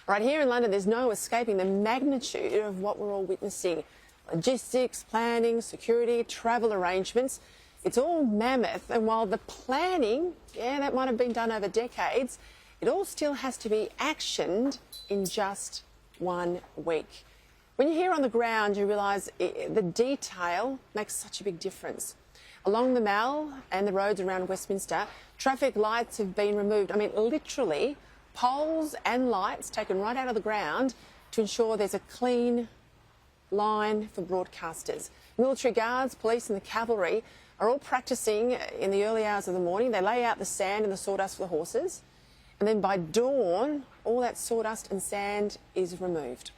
Right here in London, there's no escaping the magnitude of what we're all witnessing. Logistics, planning, security, travel arrangements. It's all mammoth, and while the planning, that might have been done over decades, it all still has to be actioned in just 1 week. When you're here on the ground, you realise the detail makes such a big difference. Along the Mall and the roads around Westminster, traffic lights have been removed. I mean, literally, poles and lights taken right out of the ground to ensure there's a clean line for broadcasters. Military guards, police and the cavalry are all practising in the early hours of the morning. They lay out the sand and the sawdust for the horses. And then by dawn, all that sawdust and sand is removed.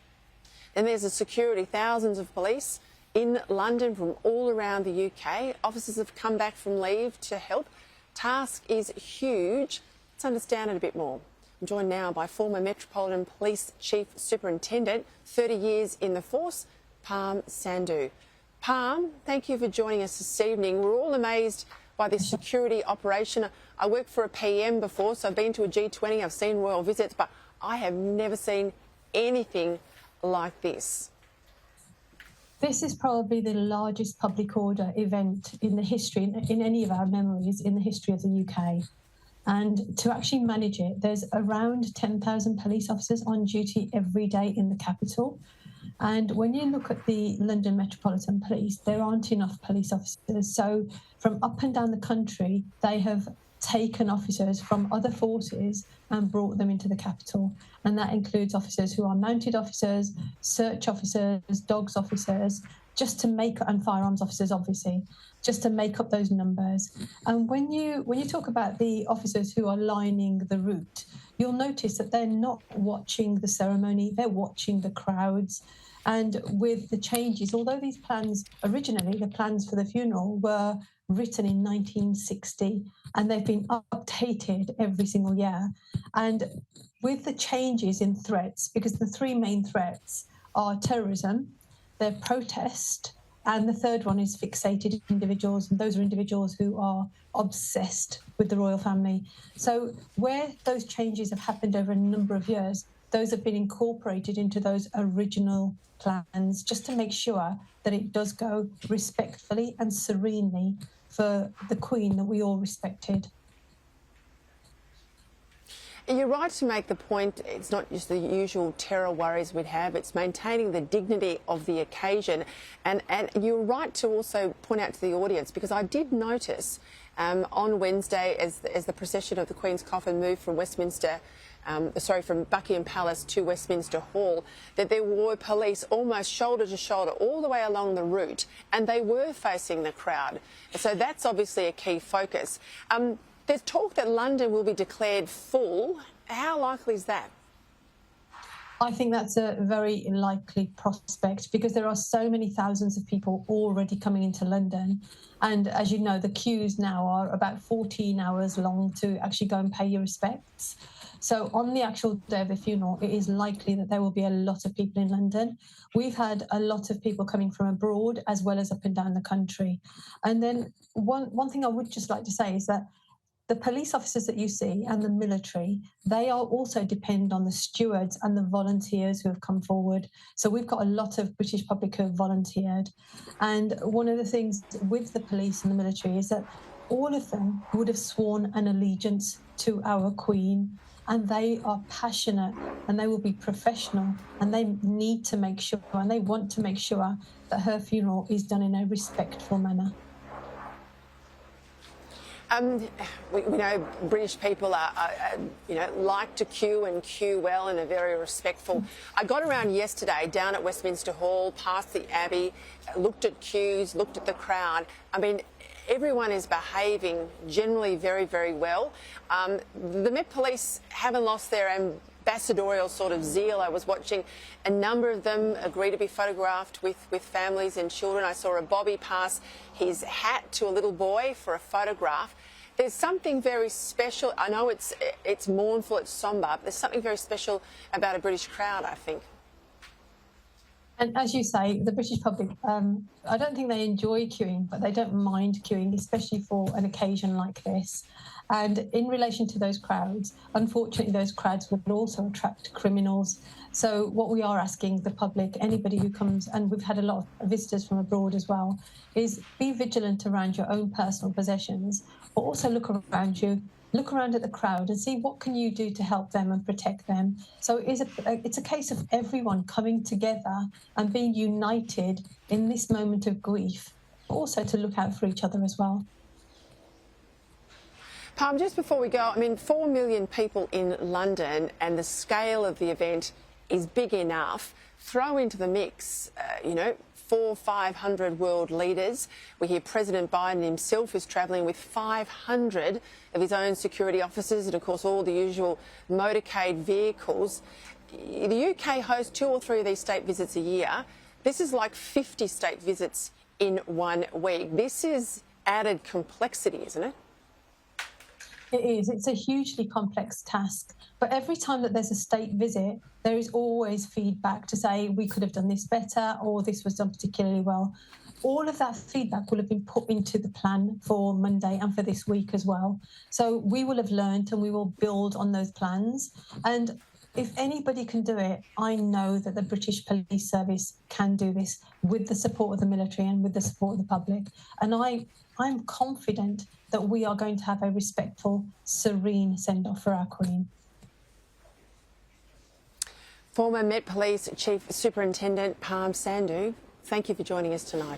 Then there's the security, thousands of police in London from all around the UK. Officers have come back from leave to help. Task is huge. Let's understand it a bit more. I'm joined now by former Metropolitan Police Chief Superintendent, 30 years in the force, Parm Sandhu. Parm, thank you for joining us this evening. We're all amazed by this security operation. I worked for a PM before, so I've been to a G20, I've seen royal visits, but I have never seen anything like this. This is probably the largest public order event in the history, in any of our memories, in the history of the UK. And to actually manage it, there's around 10,000 police officers on duty every day in the capital. And when you look at the London Metropolitan Police, there aren't enough police officers. So from up and down the country, they have taken officers from other forces and brought them into the capital. And that includes officers who are mounted officers, search officers, dogs officers, and firearms officers, obviously, just to make up those numbers. And when you talk about the officers who are lining the route, you'll notice that they're not watching the ceremony, they're watching the crowds. And with the changes, although these plans, originally the plans for the funeral were written in 1960, and they've been updated every single year. And with the changes in threats, because the three main threats are terrorism, they're protest, and the third one is fixated individuals, and those are individuals who are obsessed with the royal family. So where those changes have happened over a number of years, those have been incorporated into those original plans, just to make sure that it does go respectfully and serenely for the Queen that we all respected. You're right to make the point, it's not just the usual terror worries we'd have, it's maintaining the dignity of the occasion. And you're right to also point out to the audience, because I did notice on Wednesday as the procession of the Queen's coffin moved from from Buckingham Palace to Westminster Hall, that there were police almost shoulder to shoulder all the way along the route, and they were facing the crowd. So that's obviously a key focus. There's talk that London will be declared full. How likely is that? I think that's a very likely prospect, because there are so many thousands of people already coming into London. And as you know, the queues now are about 14 hours long to actually go and pay your respects. So on the actual day of the funeral, it is likely that there will be a lot of people in London. We've had a lot of people coming from abroad as well as up and down the country. And then one thing I would just like to say is that the police officers that you see and the military, they are also depend on the stewards and the volunteers who have come forward. So we've got a lot of British public who have volunteered. And one of the things with the police and the military is that all of them would have sworn an allegiance to our Queen, and they are passionate and they will be professional, and they need to make sure, and they want to make sure that her funeral is done in a respectful manner. We know British people like to queue and queue well and are very respectful. I got around yesterday down at Westminster Hall, past the Abbey, looked at queues, looked at the crowd. I mean, everyone is behaving generally very, very well. The Met Police haven't lost their ambassadorial sort of zeal. I was watching a number of them agree to be photographed with families and children. I saw a bobby pass his hat to a little boy for a photograph. There's something very special. I know it's mournful, it's sombre, but there's something very special about a British crowd, I think. And as you say, the British public, I don't think they enjoy queuing, but they don't mind queuing, especially for an occasion like this. And in relation to those crowds, unfortunately, those crowds would also attract criminals. So what we are asking the public, anybody who comes, and we've had a lot of visitors from abroad as well, is be vigilant around your own personal possessions, but also look around you. Look around at the crowd and see what can you do to help them and protect them. So it's a case of everyone coming together and being united in this moment of grief, but also to look out for each other as well. Parm, just before we go, I mean, 4 million people in London, and the scale of the event is big enough. Throw into the mix, 400-500 world leaders. We hear President Biden himself is travelling with 500 of his own security officers and, of course, all the usual motorcade vehicles. The UK hosts 2 or 3 of these state visits a year. This is like 50 state visits in 1 week. This is added complexity, isn't it? It is. It's a hugely complex task. But every time that there's a state visit, there is always feedback to say we could have done this better or this was done particularly well. All of that feedback will have been put into the plan for Monday and for this week as well. So we will have learned and we will build on those plans. And if anybody can do it, I know that the British Police Service can do this with the support of the military and with the support of the public. And I'm confident that we are going to have a respectful, serene send-off for our Queen. Former Met Police Chief Superintendent Parm Sandhu, thank you for joining us tonight.